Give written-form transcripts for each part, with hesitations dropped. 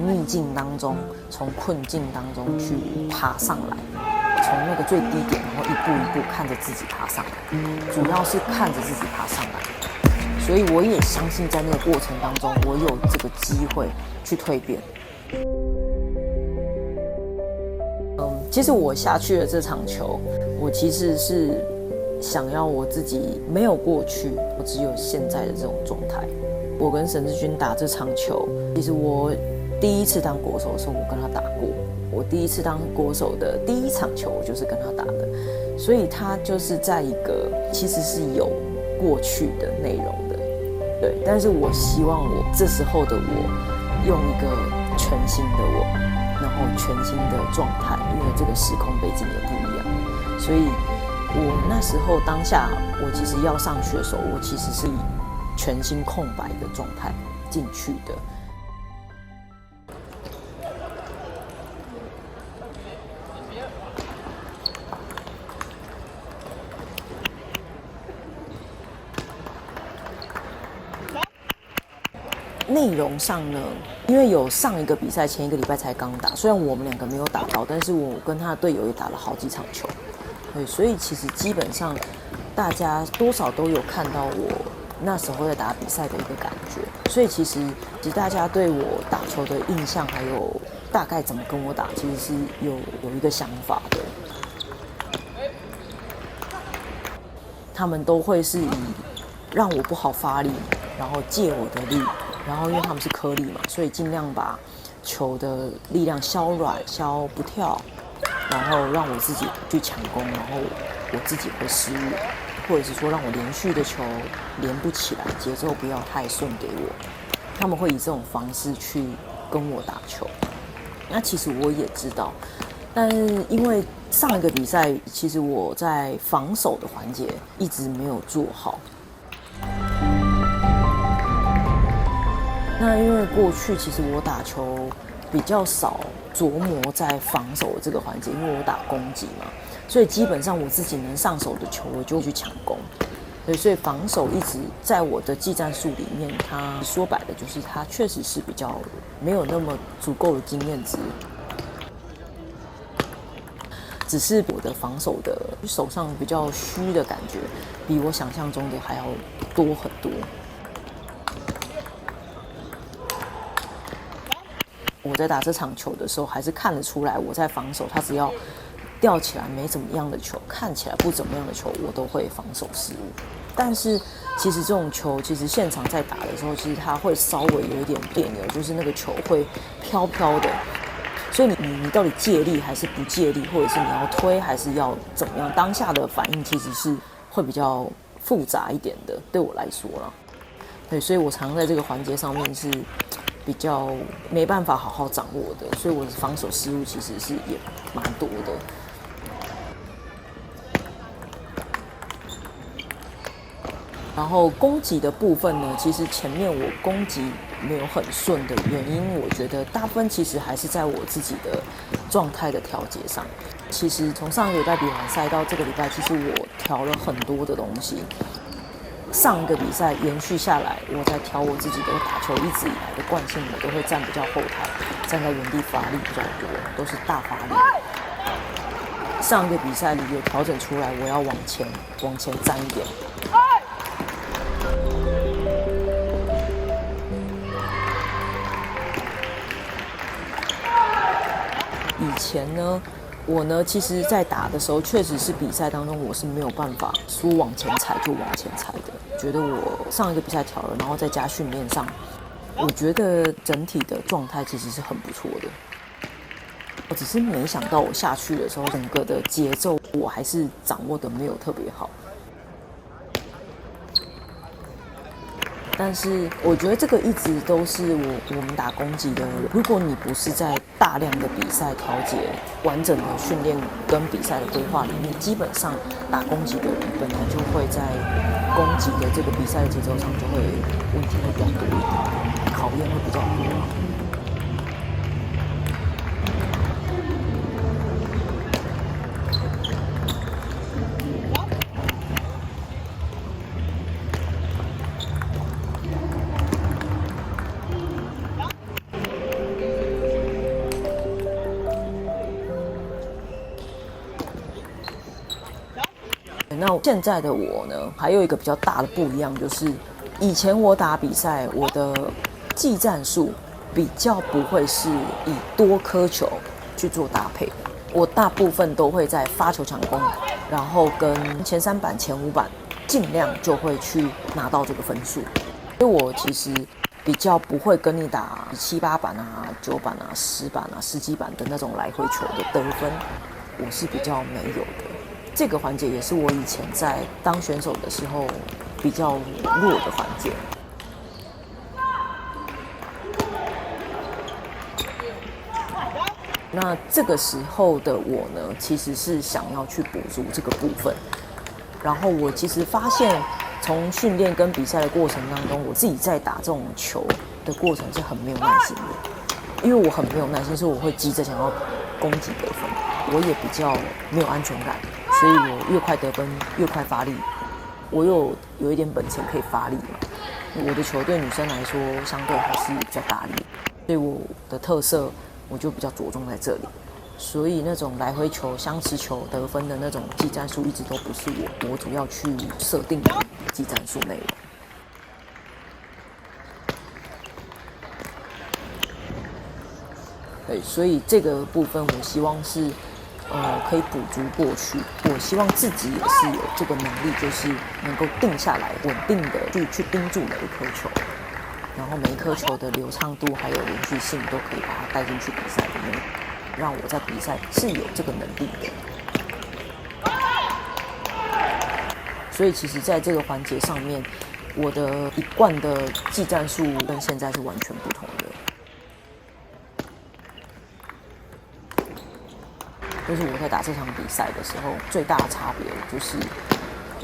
逆境当中、从困境当中去爬上来，从那个最低点，然后一步一步看着自己爬上来，主要是看着自己爬上来。所以我也相信，在那个过程当中，我有这个机会去蜕变。其实我下去了这场球，我其实是想要我自己没有过去，我只有现在的这种状态。我跟沈志军打这场球，其实我第一次当国手的时候，我跟他打过。我第一次当国手的第一场球，我就是跟他打的，所以他就是在一个其实是有过去的内容的，对。但是我希望我这时候的我，用一个全新的我，然后全新的状态，因为这个时空背景也不一样，所以我那时候当下，我其实要上去的时候，我其实是以全新空白的状态进去的。内容上呢，因为有上一个比赛，前一个礼拜才刚打，虽然我们两个没有打到，但是我跟他的队友也打了好几场球，对，所以其实基本上大家多少都有看到我那时候在打比赛的一个感觉，所以其实大家对我打球的印象，还有大概怎么跟我打，其实是有一个想法的。他们都会是以让我不好发力，然后借我的力。然后因为他们是颗粒嘛，所以尽量把球的力量削软、削不跳，然后让我自己去抢攻，然后我自己会失误，或者是说让我连续的球连不起来，节奏不要太顺给我。他们会以这种方式去跟我打球。那其实我也知道，但是因为上一个比赛，其实我在防守的环节一直没有做好。那因为过去其实我打球比较少琢磨在防守的这个环节，因为我打攻击嘛，所以基本上我自己能上手的球我就去抢攻，对，所以防守一直在我的技战术里面，它说白了就是它确实是比较没有那么足够的经验值，只是我的防守的手上比较虚的感觉，比我想象中的还要多很多。我在打这场球的时候，还是看得出来我在防守，他只要吊起来没怎么样的球，看起来不怎么样的球，我都会防守失误。但是其实这种球，其实现场在打的时候，其实它会稍微有一点别扭，就是那个球会飘飘的。所以你到底借力还是不借力，或者是你要推还是要怎么样？当下的反应其实是会比较复杂一点的，对我来说啦。对，所以我常在这个环节上面是比较没办法好好掌握的，所以我的防守失误其实是也蛮多的。然后攻击的部分呢，其实前面我攻击没有很顺的原因，我觉得大部分其实还是在我自己的状态的调节上。其实从上个礼拜比完赛到这个礼拜，其实我调了很多的东西。上一个比赛延续下来，我在调我自己的打球，一直以来的惯性，我都会站比较后台，站在原地发力比较多，都是大发力。上一个比赛里有调整出来，我要往前站一点。以前呢，我呢，其实在打的时候，确实是比赛当中我是没有办法说往前踩就往前踩的。觉得我上一个比赛调了，然后再加训练上，我觉得整体的状态其实是很不错的。我只是没想到我下去的时候，整个的节奏我还是掌握的没有特别好。但是我觉得这个一直都是我们打攻击的。如果你不是在大量的比赛调节、完整的训练跟比赛的规划里面，基本上打攻击的人本来就会在攻击的这个比赛的节奏上就会问题会比较多一点，考验会比较多。那现在的我呢，还有一个比较大的不一样，就是以前我打比赛，我的技战术比较不会是以多颗球去做搭配的，我大部分都会在发球抢攻，然后跟前3板、前5板尽量就会去拿到这个分数。所以我其实比较不会跟你打7、8板啊、9板啊、10板啊、10几板的那种来回球的得分，我是比较没有的。这个环节也是我以前在当选手的时候比较弱的环节。那这个时候的我呢，其实是想要去补足这个部分。然后我其实发现，从训练跟比赛的过程当中，我自己在打这种球的过程是很没有耐心的。因为我很没有耐心，所以我会急着想要攻击得分，我也比较没有安全感，所以我越快得分越快发力。我有一点本钱可以发力嘛，我的球对女生来说相对还是比较大力，所以我的特色我就比较着重在这里。所以那种来回球、相持球得分的那种技战术一直都不是我主要去设定的技战术内容。对，所以这个部分我希望是可以补足过去。我希望自己也是有这个能力，就是能够定下来，稳定的去盯住每一颗球，然后每一颗球的流畅度还有连续性都可以把它带进去比赛里面，让我在比赛是有这个能力的。所以其实在这个环节上面，我的一贯的技战术跟现在是完全不同的。就是我在打这场比赛的时候，最大的差别就是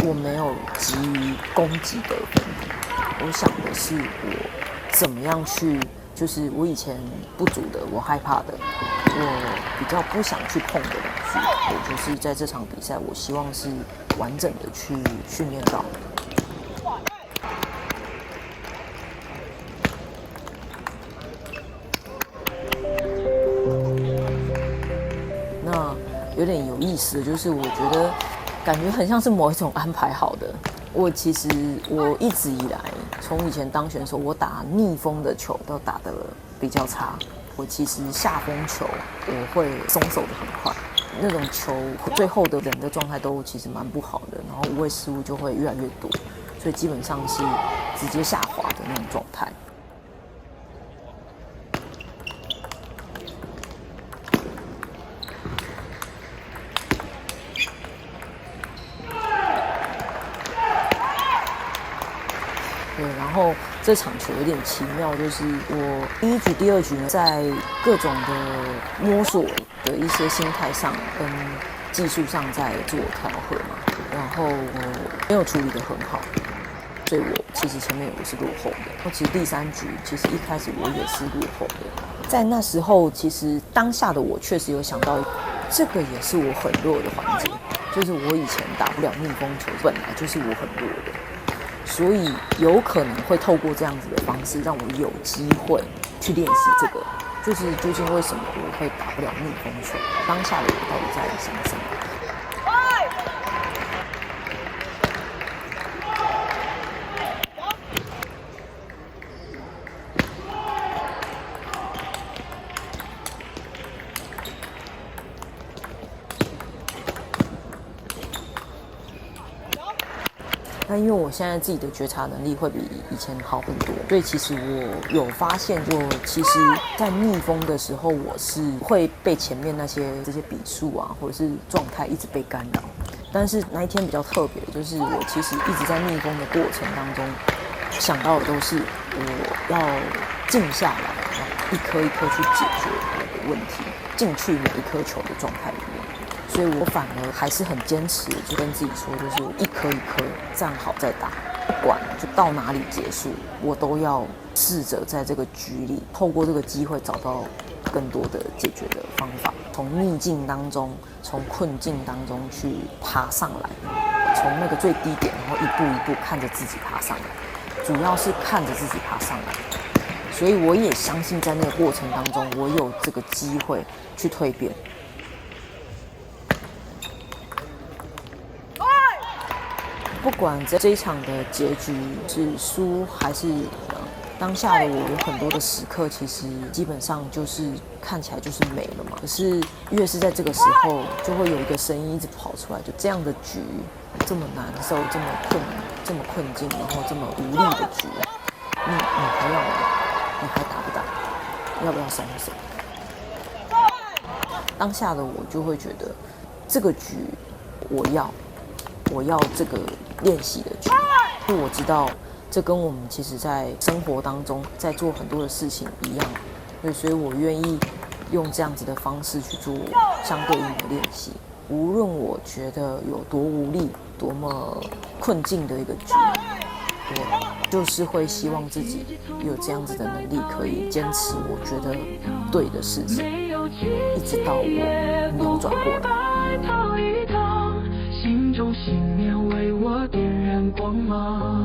我没有急于攻击得分，我想的是我怎么样去，就是我以前不足的，我害怕的，我比较不想去碰的东西，我就是在这场比赛，我希望是完整的去训练到。那有点有意思的就是，我觉得感觉很像是某一种安排好的。我其实我一直以来，从以前当选手，我打逆风的球都打得比较差。我其实下风球我会松手的很快，那种球最后的人的状态都其实蛮不好的，然后无谓失误就会越来越多，所以基本上是直接下滑的那种状态。对，然后这场球有点奇妙，就是我第1局、第2局呢，在各种的摸索的一些心态上跟技术上在做调和嘛，然后我没有处理得很好，所以我其实前面我是落后的。然后其实第3局，其实一开始我也是落后的，在那时候其实当下的我确实有想到，这个也是我很弱的环节，就是我以前打不了逆风球，本来就是我很弱的。所以有可能会透过这样子的方式，让我有机会去练习这个，就是究竟为什么我会打不了逆风球？当下的我到底在想什么？那因为我现在自己的觉察能力会比以前好很多，所以其实我有发现，就其实在逆风的时候，我是会被前面这些比数啊，或者是状态一直被干扰。但是那一天比较特别，就是我其实一直在逆风的过程当中，想到的都是我要静下来，然后一颗一颗去解决我的问题，进去每一颗球的状态里面。所以我反而还是很坚持，就跟自己说，就是一颗一颗站好再打，不管就到哪里结束，我都要试着在这个局里，透过这个机会找到更多的解决的方法，从逆境当中，从困境当中去爬上来，从那个最低点，然后一步一步看着自己爬上来，主要是看着自己爬上来。所以我也相信，在那个过程当中，我有这个机会去蜕变。不管这一场的结局是输还是赢，当下的我有很多的时刻，其实基本上就是看起来就是没了嘛。可是越是在这个时候，就会有一个声音一直跑出来，就这样的局这么难受，这么困境，然后这么无力的局，你还要吗？你还打不打？要不要松手？当下的我就会觉得，这个局我要这个练习的局，因为我知道这跟我们其实在生活当中在做很多的事情一样，对，所以我愿意用这样子的方式去做相对应的练习。无论我觉得有多无力、多么困境的一个局，我就是会希望自己有这样子的能力，可以坚持我觉得对的事情，一直到我扭转过来。心中信念为我点燃光芒。